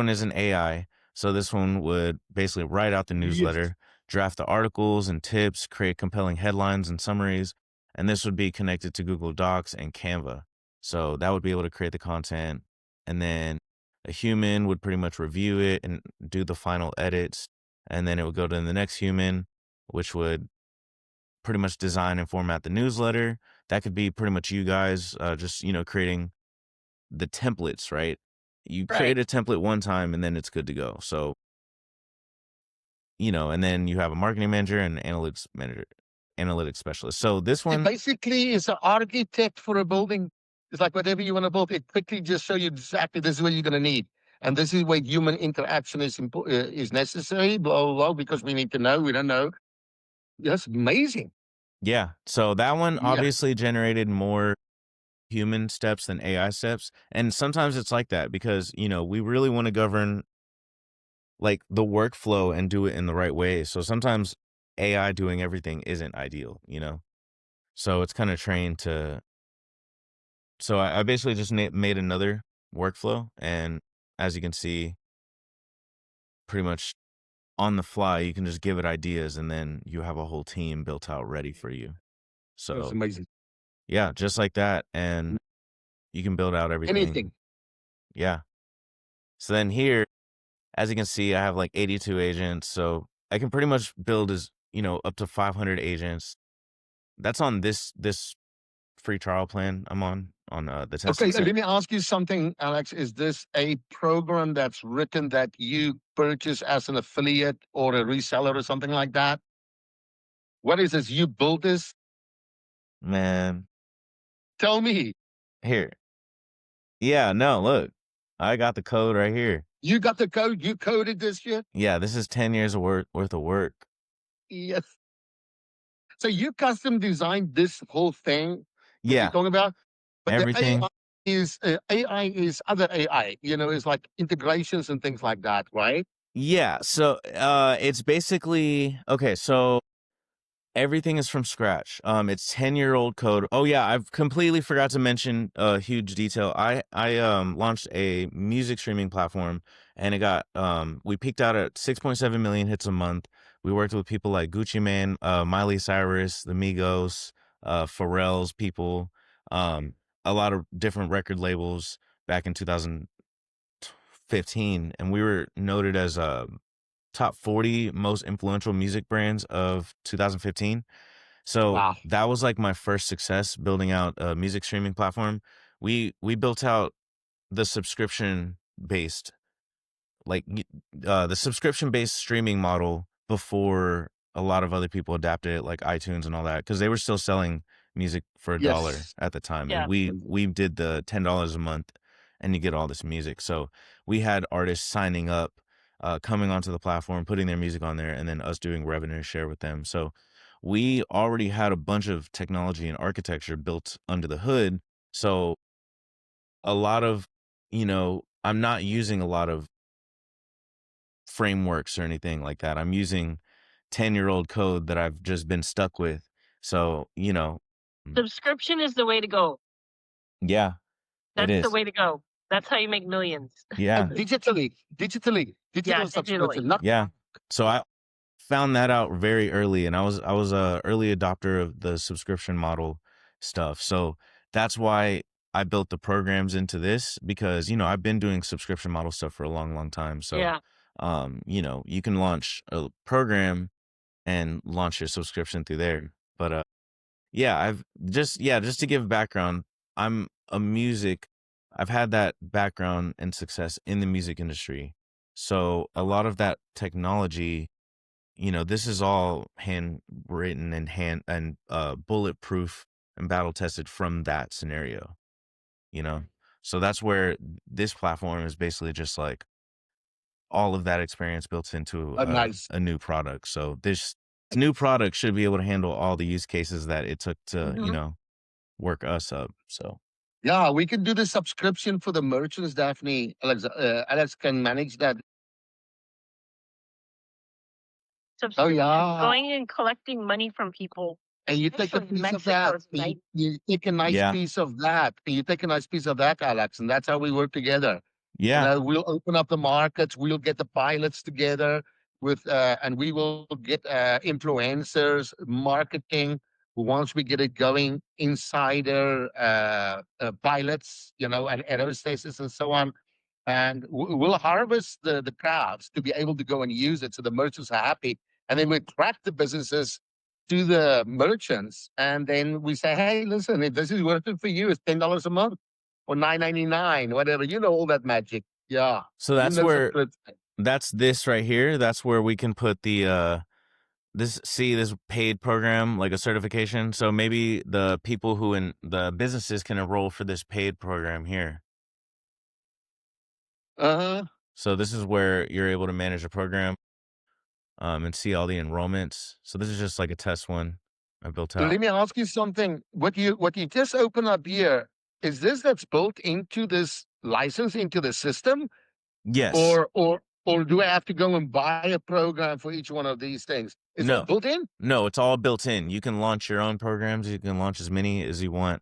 S2: is an AI. So this one would basically write out the
S1: Yes.
S2: newsletter, draft the articles and tips, create compelling headlines and summaries, and this would be connected to Google Docs and Canva. So that would be able to create the content, and then a human would pretty much review it and do the final edits, and then it would go to the next human, which would pretty much design and format the newsletter. That could be pretty much you guys, just creating the templates, right? You
S1: Right.
S2: create a template one time and then it's good to go. So, and then you have a marketing manager and an analytics specialist. So this
S1: It
S2: one,
S1: basically is an architect for a building. It's like whatever you want to build, it quickly just show you exactly this is what you're going to need. And this is where human interaction is necessary, blah, blah, blah, because we need to know, we don't know. That's amazing.
S2: yeah. So that one
S1: Yeah.
S2: obviously generated more human steps than AI steps. And sometimes it's like that because, we really want to govern like the workflow and do it in the right way. So sometimes AI doing everything isn't ideal. So it's kind of trained to. So I basically just made another workflow, and as you can see, pretty much on the fly, you can just give it ideas, and then you have a whole team built out ready for you.
S1: That's
S2: So
S1: amazing.
S2: yeah, just like that, and you can build out everything.
S1: Anything.
S2: Yeah. So then here, as you can see, I have like 82 agents, so I can pretty much build up to 500 agents. That's on this free trial plan I'm on the testing
S1: Okay,
S2: site.
S1: let me ask you something, Alex. Is this a program that's written that you purchase as an affiliate or a reseller or something like that? What is this? You built this?
S2: Man,
S1: Tell me.
S2: here. Yeah, no, look. I got the code right here.
S1: You got the code? You coded this shit?
S2: Yeah, this is 10 years of worth of work.
S1: Yes. So you custom designed this whole thing that
S2: Yeah,
S1: you're talking about? But
S2: everything.
S1: the AI is other AI, it's like integrations and things like that, right?
S2: Yeah, so it's basically okay, so everything is from scratch. It's 10-year-old code. Oh yeah, I've completely forgot to mention a huge detail. I launched a music streaming platform, and it got we peaked out at 6.7 million hits a month. We worked with people like Gucci Mane, Miley Cyrus, the Migos, Pharrell's people, a lot of different record labels back in 2015, and we were noted as top 40 most influential music brands of 2015. So
S1: Wow.
S2: that was like my first success building out a music streaming platform. We built out the subscription based the subscription based streaming model before a lot of other people adapted it, like iTunes and all that, because they were still selling music for $1
S1: Yes.
S2: at the time.
S3: Yeah.
S2: And we did the $10 a month and you get all this music. So we had artists signing up, coming onto the platform, putting their music on there, and then us doing revenue share with them. So we already had a bunch of technology and architecture built under the hood. So a lot of, I'm not using a lot of frameworks or anything like that. I'm using 10-year-old code that I've just been stuck with. So,
S3: Subscription is the way to go.
S2: yeah, it
S3: That's the
S2: is.
S3: way to go. That's how you make millions.
S2: Yeah.
S1: And digitally, digital
S3: digitally.
S1: subscription, not
S2: Yeah. So I found that out very early, and I was a early adopter of the subscription model stuff. So that's why I built the programs into this, because I've been doing subscription model stuff for a long, long time. So
S3: Yeah.
S2: you can launch a program and launch your subscription through there. But yeah, just to give background, I'm a music I've had that background and success in the music industry. So a lot of that technology, this is all handwritten and bulletproof and battle tested from that scenario, you know? So that's where this platform is basically just like all of that experience built into
S1: nice.
S2: a new product. So this new product should be able to handle all the use cases that it took to,
S3: Mhm.
S2: work us up. So
S1: Yeah, we can do the subscription for the merchants, Daphne. Alex can manage that.
S3: Subscription,
S1: yeah.
S3: going and collecting money from people.
S1: And you take a
S3: Especially
S1: piece of
S3: Mexico
S1: that.
S3: is nice.
S1: You take a nice
S2: Yeah.
S1: piece of that. And you take a nice piece of that, Alex. And that's how we work together.
S2: yeah,
S1: We'll open up the markets. We'll get the pilots together and we will get influencers, marketing. once we get it going, insider pilots, and aerostatists and so on. And we'll harvest the crowds to be able to go and use it so the merchants are happy. And then we track the businesses to the merchants. And then we say, hey, listen, if this is worth it for you, it's $10 a month or $9.99, whatever. All that magic. Yeah.
S2: So that's
S1: the
S2: where
S1: secret.
S2: that's this right here. That's where we can put the this paid program, like a certification. So maybe the people who in the businesses can enroll for this paid program here.
S1: Uh-huh.
S2: So this is where you're able to manage a program and see all the enrollments. So this is just like a test one I built out.
S1: Let me ask you something. What you just open up here, is that's built into this license into the system?
S2: Yes.
S1: Or do I have to go and buy a program for each one of these things? Is
S2: No.
S1: it built in?
S2: No, it's all built in. You can launch your own programs. You can launch as many as you want.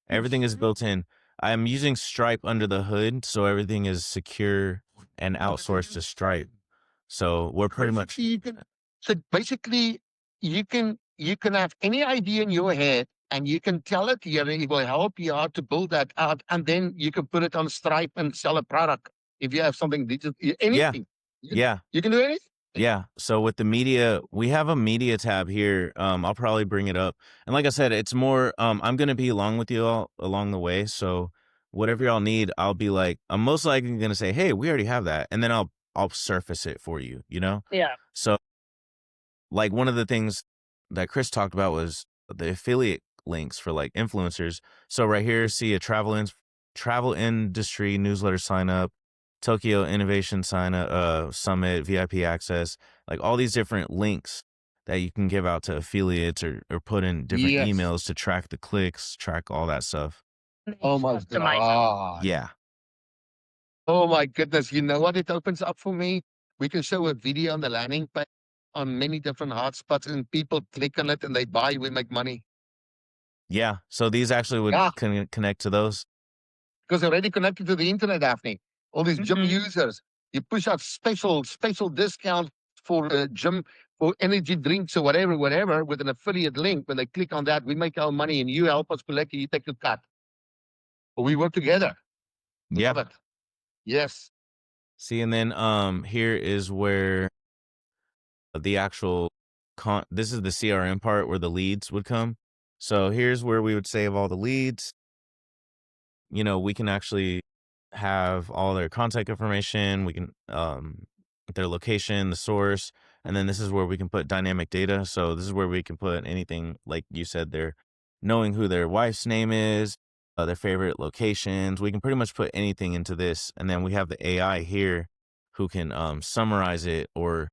S2: Everything is built in. I'm using Stripe under the hood, so everything is secure and outsourced to Stripe. So we're pretty much
S1: Basically, you can have any idea in your head and you can tell it here and it will help you out to build that out, and then you can put it on Stripe and sell a product if you have something digital, anything.
S2: Yeah.
S1: You can do anything.
S2: Yeah. So with the media, we have a media tab here. I'll probably bring it up. And like I said, it's more, I'm going to be along with you all along the way. So whatever y'all need, I'll be like, I'm most likely going to say, hey, we already have that. And then I'll surface it for you,
S3: Yeah.
S2: So like one of the things that Chris talked about was the affiliate links for like influencers. So right here, see a travel industry newsletter sign up, Tokyo Innovation Summit, VIP access, like all these different links that you can give out to affiliates or put in different
S1: Yes.
S2: emails to track the clicks, track all that stuff.
S1: Oh my
S3: Customize them.
S1: God.
S2: Yeah.
S1: Oh my goodness. You know what it opens up for me? We can show a video on the landing page on many different hotspots and people click on it and they buy, we make money.
S2: Yeah. So these actually would
S1: Yeah.
S2: connect to those.
S1: Because they're already connected to the internet, Daphne. All these gym
S3: Mhm.
S1: users. You push out special discounts for gym, for energy drinks or whatever, with an affiliate link. When they click on that, we make our money and you help us collect it, you take a cut. But we work together.
S2: Yeah.
S1: Love it. Yes.
S2: See, and then here is where the actual this is the CRM part where the leads would come. So here's where we would save all the leads. We can actually have all their contact information. We can their location, the source, and then this is where we can put dynamic data. So this is where we can put anything like you said there, knowing who their wife's name is, their favorite locations. We can pretty much put anything into this, and then we have the AI here who can summarize it, or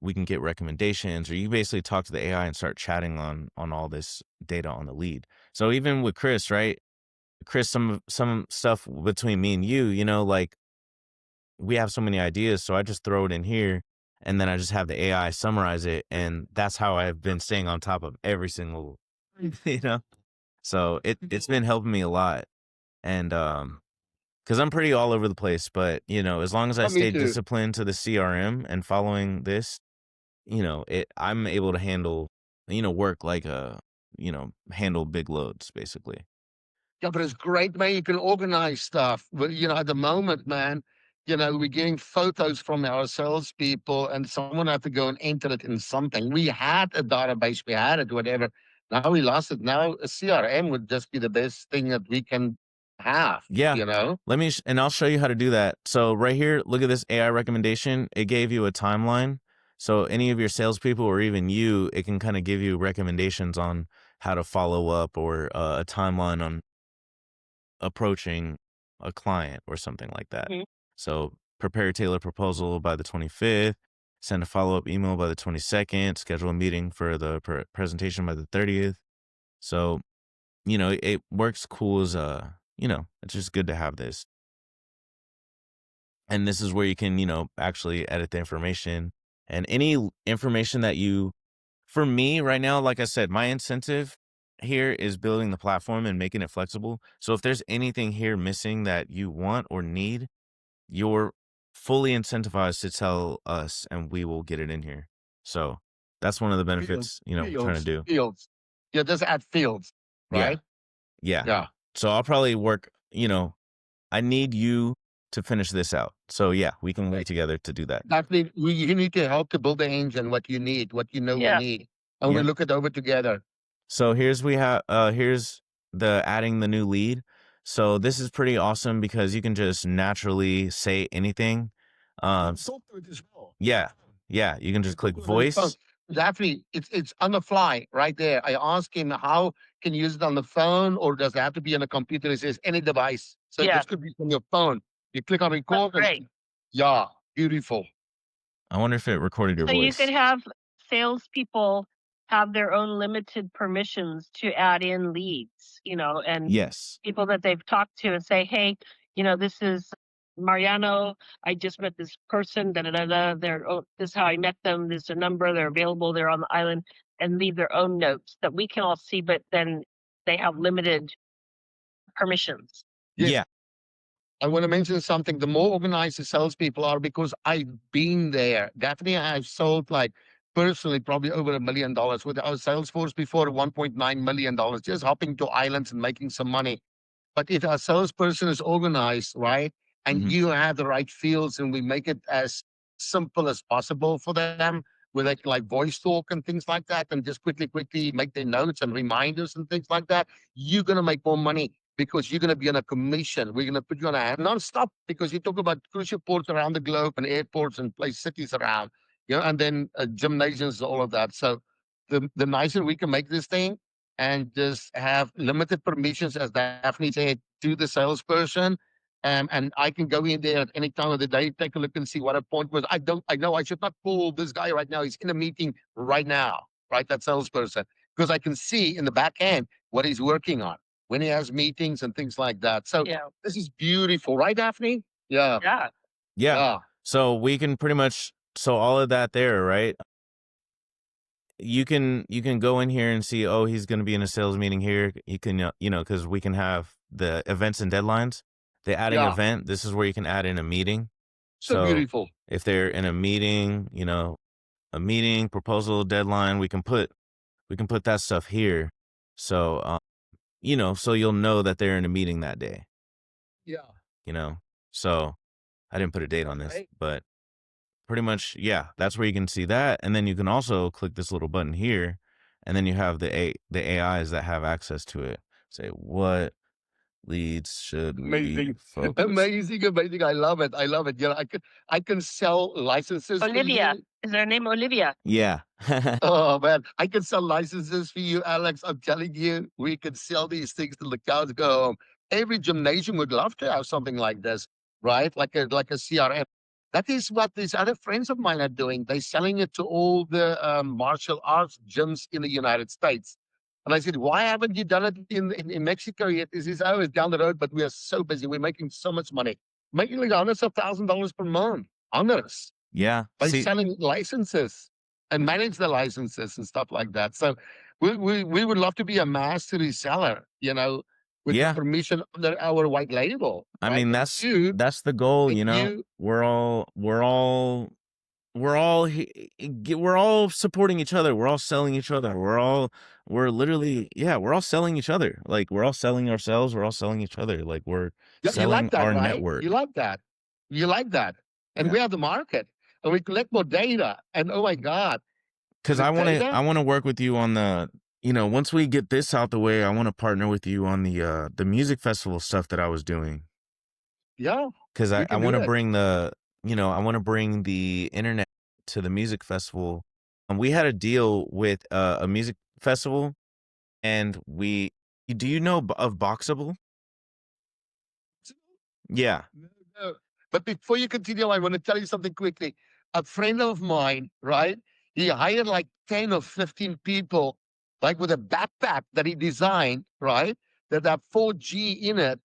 S2: we can get recommendations, or you basically talk to the AI and start chatting on all this data on the lead. So even with Chris, right? Chris, some stuff between me and you, like we have so many ideas. So I just throw it in here and then I just have the AI summarize it. And that's how I've been staying on top of every single, so it's been helping me a lot. And, cause I'm pretty all over the place, but as long as I
S1: Me
S2: stay
S1: too.
S2: disciplined to the CRM and following this, I'm able to handle, work like handle big loads basically.
S1: Yeah, but it's great, man. You can organize stuff. But at the moment, man, we're getting photos from our salespeople, and someone had to go and enter it in something. We had a database, we had it, whatever. Now we lost it. Now a CRM would just be the best thing that we can have.
S2: Yeah. And I'll show you how to do that. So right here, look at this AI recommendation. It gave you a timeline. So any of your salespeople or even you, it can kind of give you recommendations on how to follow up, or a timeline on approaching a client or something like that.
S3: Mhm.
S2: So prepare a tailored proposal by the 25th, send a follow-up email by the 22nd, schedule a meeting for the presentation by the 30th. So, it works cool as it's just good to have this. And this is where you can, actually edit the information, and any information that for me right now, like I said, my incentive here is building the platform and making it flexible. So if there's anything here missing that you want or need, you're fully incentivized to tell us and we will get it in here. So that's one of the benefits, trying to do.
S1: Fields. just add fields,
S2: Yeah.
S1: right?
S2: Yeah.
S1: Yeah.
S2: So I'll probably work, I need you to finish this out. So yeah, we can work together to do that.
S1: Definitely, you need to help to build the engine, what you need, what you know we
S3: Yeah.
S1: need. And we
S2: Yeah.
S1: look it over together.
S2: So here's the adding the new lead. So this is pretty awesome because you can just naturally say anything. s-
S1: Talk to it as well.
S2: yeah. Yeah. You can just click
S1: Talk to it on the phone.
S2: voice.
S1: Definitely, it's on the fly right there. I ask him how can you use it on the phone or does it have to be on a computer? He says any device. So
S3: Yeah.
S1: this could be from your phone. You click on
S3: That's
S1: record and
S3: great.
S1: yeah, beautiful.
S2: I wonder if it recorded your
S3: So you
S2: voice.
S3: could have salespeople have their own limited permissions to add in leads, and
S2: Yes.
S3: people that they've talked to and say, hey, this is Mariano. I just met this person. Da da da da. This is how I met them. This is a number. They're available. They're on the island, and leave their own notes that we can all see. But then they have limited permissions.
S1: Yes.
S2: Yeah.
S1: I want to mention something. The more organized the salespeople are, because I've been there. Definitely, I've sold like personally probably over $1 million with our sales force before $1.9 million, just hopping to islands and making some money. But if a salesperson is organized, right, and
S2: Mhm.
S1: you have the right fields, and we make it as simple as possible for them, with like voice talk and things like that, and just quickly make their notes and reminders and things like that, you're gonna make more money because you're gonna be on a commission. We're gonna put you on a non-stop because you talk about cruise ship ports around the globe and airports and place cities around, and then gymnasiums, all of that. So the nicer we can make this thing, and just have limited permissions, as Daphne said, to the salesperson. And I can go in there at any time of the day, take a look and see what a point was. I know I should not call this guy right now. He's in a meeting right now, right? That salesperson, because I can see in the back end what he's working on when he has meetings and things like that. So
S3: Yeah.
S1: this is beautiful, right, Daphne? Yeah.
S3: Yeah.
S2: Yeah.
S1: Yeah.
S2: So we can pretty much, so all of that there, right? You can go in here and see, oh, he's going to be in a sales meeting here. He can, because we can have the events and deadlines. The adding
S1: Yeah.
S2: event, this is where you can add in a meeting.
S1: So
S2: So
S1: beautiful.
S2: if they're in a meeting, a meeting proposal deadline, we can put that stuff here. So, so you'll know that they're in a meeting that day,
S1: Yeah.
S2: so I didn't put a date on this,
S1: Right.
S2: but pretty much, yeah, that's where you can see that. And then you can also click this little button here, and then you have the AIs that have access to it. Say, what leads should we
S1: Amazing.
S2: focus?
S1: Amazing. I love it. I can sell licenses for
S3: Olivia.
S1: you.
S3: Is her name Olivia?
S2: Yeah.
S1: Oh man, I can sell licenses for you, Alex. I'm telling you, we can sell these things till the cows go home. Every gymnasium would love to have something like this, right? Like a CRM. That is what these other friends of mine are doing. They're selling it to all the martial arts gyms in the United States. And I said, why haven't you done it in Mexico yet? This is always down the road, but we are so busy. We're making so much money, making like hundreds of $1,000s per month. Hundreds
S2: Yeah.
S1: by
S2: See,
S1: selling licenses and manage the licenses and stuff like that. So we would love to be a master reseller, with
S2: yeah.
S1: the permission under our white label.
S2: I
S1: right?
S2: mean,
S1: And
S2: that's
S1: you,
S2: the goal,
S1: and you,
S2: we're all supporting each other. We're all selling each other. We're literally, yeah, we're all selling each other. Like, we're all selling ourselves. We're all selling each other. Like, we're
S1: you
S2: selling
S1: like that,
S2: our
S1: right?
S2: network.
S1: You like that. You like that. And
S2: Yeah.
S1: we have the market, and we collect more data. And oh my God,
S2: Because
S1: the
S2: I want
S1: data.
S2: to work with you on the, once we get this out the way, I want to partner with you on the music festival stuff that I was doing.
S1: Yeah,
S2: Because
S1: we
S2: I
S1: can do
S2: want to
S1: it.
S2: bring I want to bring the internet to the music festival. And we had a deal with a music festival, and do you know of Boxable? Yeah.
S1: No. But before you continue, I want to tell you something quickly. A friend of mine, right? He hired like 10 or 15 people, like with a backpack that he designed, right? That have 4G in it.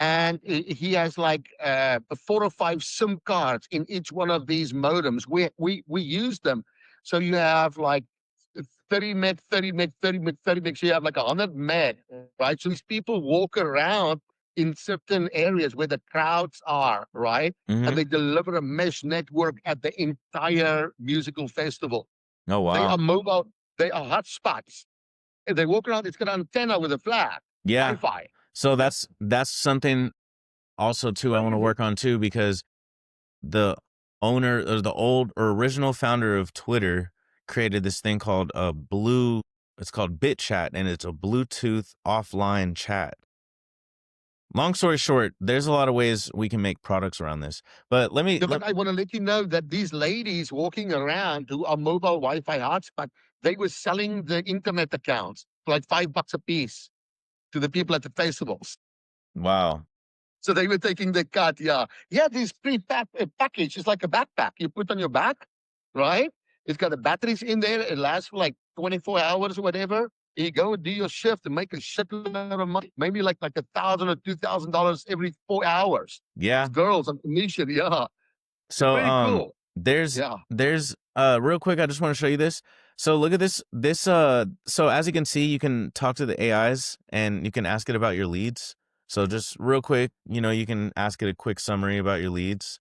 S1: And he has like 4 or 5 SIM cards in each one of these modems. We use them. So you have like 30 meg, 30 meg, 30 meg, 30 meg. So you have like 100 meg, right? So these people walk around in certain areas where the crowds are, right?
S2: Hmm.
S1: And they deliver a mesh network at the entire musical festival.
S2: Oh,
S1: They
S2: wow.
S1: are mobile, they are hotspots. If they walk around, it's got an antenna with a flag,
S2: Yeah.
S1: Wi-Fi.
S2: So that's something also too I want to work on too, because the owner or the old or original founder of Twitter created this thing called it's called BitChat, and it's a Bluetooth offline chat. Long story short, there's a lot of ways we can make products around this. But let me
S1: Yeah, but I want to let you know that these ladies walking around who are mobile Wi-Fi hotspot, they were selling the internet accounts for like $5 a piece to the people at the festivals.
S2: wow.
S1: So they were taking the cut. Yeah. Yeah, this package is like a backpack you put on your back, right? It's got the batteries in there. It lasts for like 24 hours or whatever. You go and do your shift and make a shitload of money, maybe like $1,000 or $2,000 every 4 hours.
S2: Yeah.
S1: Girls on commission. Yeah.
S2: So
S1: Pretty cool.
S2: there's
S1: Yeah.
S2: real quick, I just want to show you this. So look at this. So as you can see, you can talk to the AIs and you can ask it about your leads. So just real quick, you can ask it a quick summary about your leads.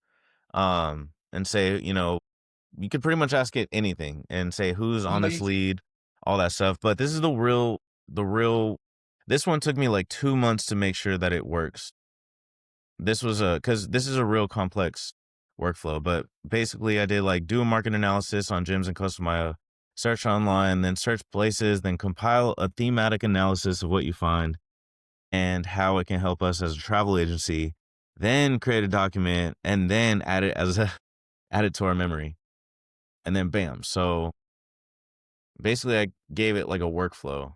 S2: And say, you could pretty much ask it anything and say who's on this
S1: Amazing.
S2: lead, all that stuff. But this is the real this one took me like 2 months to make sure that it works. This was because this is a real complex workflow, but basically I did like do a market analysis on gyms and Costa Maya, search online, then search places, then compile a thematic analysis of what you find and how it can help us as a travel agency, then create a document and then add it add it to our memory. And then bam. So basically I gave it like a workflow,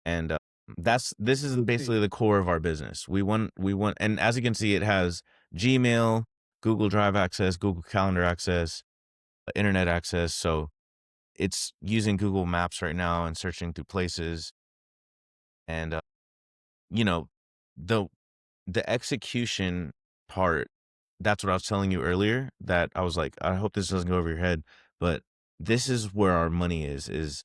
S2: and this is basically the core of our business. We want, and as you can see, it has Gmail, Google Drive access, Google Calendar access, internet access. So it's using Google Maps right now and searching through places. And the execution part, that's what I was telling you earlier, that I was like, I hope this doesn't go over your head, but this is where our money is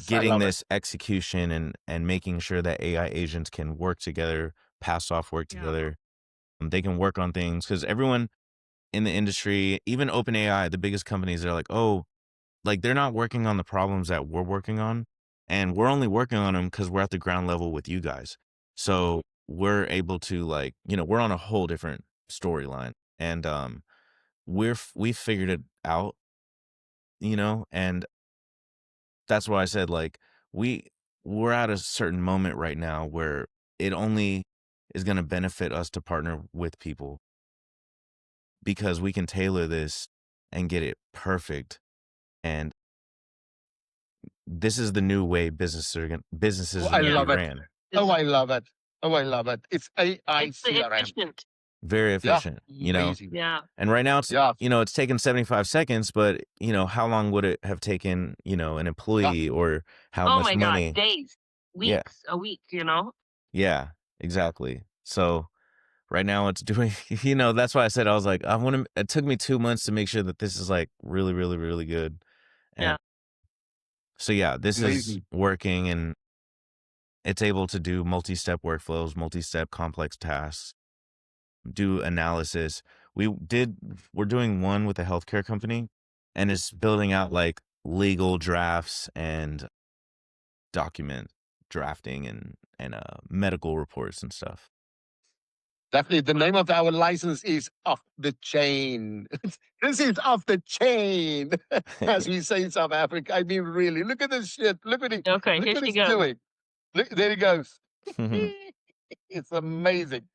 S2: getting
S1: love it.
S2: this execution and making sure that AI agents can work together, pass off work
S3: Yeah.
S2: together. They can work on things because everyone in the industry, even OpenAI, the biggest companies, they're like, oh, like they're not working on the problems that we're working on. And we're only working on them because we're at the ground level with you guys. So we're able to we're on a whole different storyline. And we figured it out, and that's why I said like we're at a certain moment right now where it only is going to benefit us to partner with people because we can tailor this and get it perfect. And this is the new way businesses are
S1: Oh,
S2: going
S1: I
S2: to
S1: love
S2: be
S1: it.
S2: ran.
S1: Oh, I love it. Oh, I love it. It's AI
S3: It's the
S1: CRM.
S3: efficient.
S2: Very
S1: Yeah.
S2: efficient,
S1: Amazing.
S3: Yeah.
S2: and right now it's,
S1: Yeah.
S2: it's taken 75 seconds, but how long would it have taken, an employee, or how
S3: Oh
S2: much
S3: my
S2: money?
S3: God, days,
S2: Yeah.
S3: weeks, a week,
S2: Yeah, exactly. So right now it's doing, that's why I said, I was like, it took me 2 months to make sure that this is like really, really, really good. And
S3: Yeah.
S2: so yeah, this is
S1: Amazing.
S2: working, and it's able to do multi-step workflows, multi-step complex tasks, do analysis. We're doing one with a healthcare company, and it's building out like legal drafts and document drafting and medical reports and stuff.
S1: Definitely. The name of our license is Off the Chain. This is off the chain, as we say in South Africa. I mean, really, look at this shit. Look what
S3: Okay,
S1: look
S3: here
S1: what
S3: she
S1: he's
S3: goes.
S1: doing. Look, there he goes. It's amazing.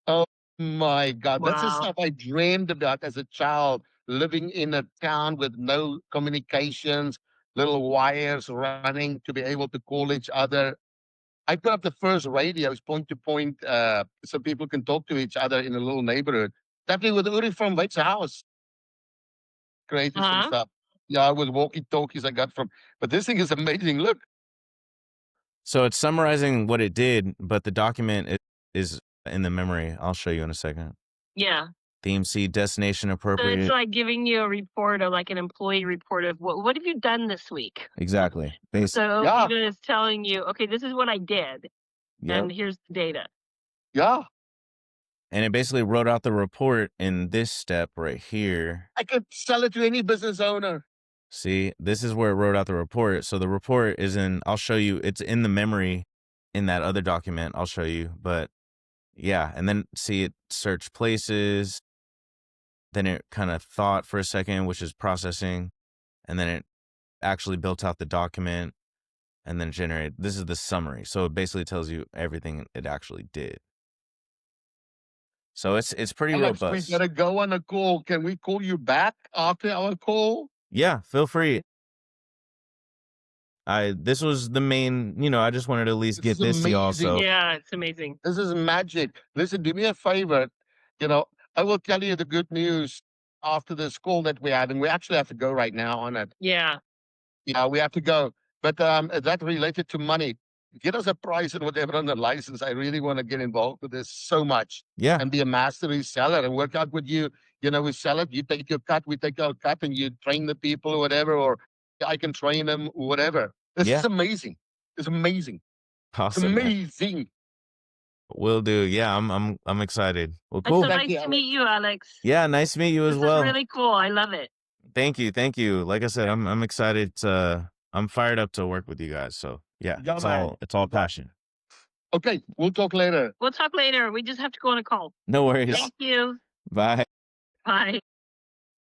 S1: Oh my God. That's the
S3: Wow.
S1: stuff I dreamed about as a child, living in a town with no communications, little wires running to be able to call each other. I put up the first radios point to point, so people can talk to each other in a little neighborhood. Definitely with Uri from Waite's house. Created some
S3: Uh-huh.
S1: stuff. Yeah, with walkie talkies I got from, but this thing is amazing. Look.
S2: So it's summarizing what it did, but the document is in the memory. I'll show you in a second.
S3: Yeah.
S2: Theme seed, destination
S3: So
S2: appropriate.
S3: it's like giving you a report, or like an employee report of what have you done this week?
S2: Exactly.
S3: So
S1: Yeah.
S3: even it's telling you, okay, this is what I did,
S2: Yep.
S3: and here's the data.
S1: Yeah.
S2: And it basically wrote out the report in this step right here.
S1: I could sell it to any business owner.
S2: See, this is where it wrote out the report. So the report is I'll show you, it's in the memory in that other document. I'll show you. But yeah, and then see it search places. Then it kind of thought for a second, which is processing. And then it actually built out the document and then generated. This is the summary. So it basically tells you everything it actually did. So it's pretty
S1: Alex, we
S2: robust.
S1: gotta go on a call. Can we call you back after our call?
S2: Yeah, feel free. This was the main, I just wanted to at least
S1: This
S2: get
S1: is
S2: this to y'all.
S1: amazing.
S2: So
S3: Yeah, it's amazing.
S1: This is magic. Listen, do me a favor. I will tell you the good news after this call that we had, and we actually have to go right now on it.
S3: Yeah.
S1: Yeah, we have to go. But that related to money. Get us a price and whatever on the license. I really want to get involved with this so much
S2: yeah,
S1: and be a master reseller and work out with you. We sell it, you take your cut, we take our cut, and you train the people or whatever, or I can train them, whatever. This
S2: Yeah.
S1: is amazing. It's amazing. It's
S2: awesome. Man.
S1: amazing.
S2: Will do. Yeah, I'm excited. Well,
S3: It's
S2: cool.
S3: so
S1: Thank
S3: nice
S1: you,
S3: to
S1: Alex.
S3: meet you, Alex.
S2: Yeah, nice to meet you as
S3: This
S2: well.
S3: is really cool. I love it.
S2: Thank you. Like I said, I'm excited. I'm fired up to work with you guys. So yeah,
S1: Yeah, man.
S2: it's all passion.
S1: Okay, we'll talk later.
S3: We'll talk later. We just have to go on a call.
S2: No worries.
S3: Thank you.
S2: Bye.
S3: Bye.